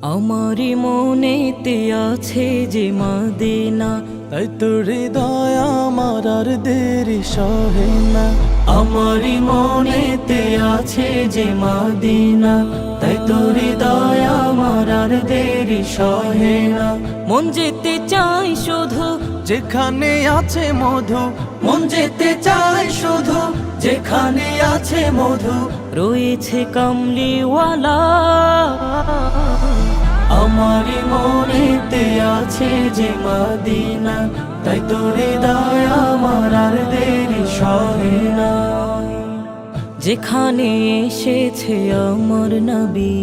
আমারি মনেতে আছে যে মদিনা, তাই তোর হৃদয় আমার আর দেরি সহে না। আমারি মনেতে আছে যে মদিনা, তাই তোর হৃদয় আমার আর দেরি সহে না। মন যেতে চাই শুধু যেখানে আছে মধু, মন যেতে চাই শুধু যেখানে আছে মধু, রয়েছে কামলিওয়ালা। আমারি মনেতে আছে যে মদিনা, তাই তোর হৃদয় আমার আর দেরি সহে না। যেখানে এসেছে আমার নবী,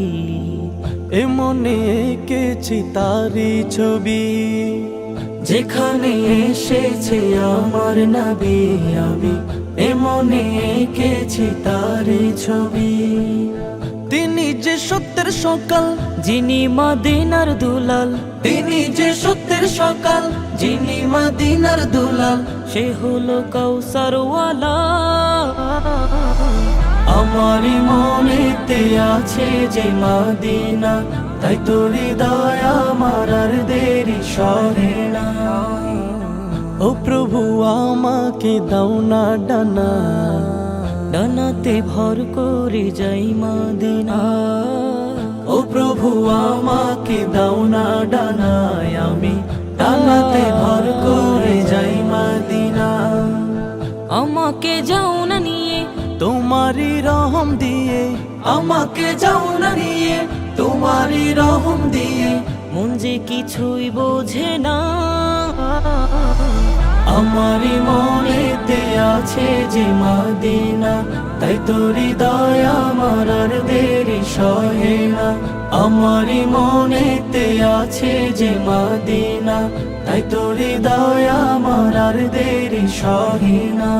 এ মনে এঁকেছি তারি ছবি। যেখানে এসেছে আমার নবী, আমি এ মনে এঁকেছি তার ছবি। তিনি যে সত্যের সকাল, যিনি মদিনার দুলাল, তিনি যে সত্যের সকাল, যিনি মদিনার দুলাল, সে হলো কাউসারওয়ালা। আমারি মনেতে আছে যে মদিনা, তাই তোর হৃদয় আমার আর দেরি সহে না। ও প্রভু আমাকে দাও না ডানা, ডানাতে ভর করে যাই মদিনা। ও প্রভু আমাকে দাও না ডানায়, আমি ডানাতে ভর করে যাই মদিনা। আমাকে যাও না নিয়ে তোমারই রহম দিয়ে, আমাকে যাও না নিয়ে তোমারই রহম দিয়ে, মন যে কিছুই বোঝে না। আমারি মনেতে আছে যে মদিনা, তাই তোর হৃদয় আমার আর দেরি সহে না। আমারি মনেতে আছে যে মদিনা, তাই তোর হৃদয় আমার আর দেরি সহে না।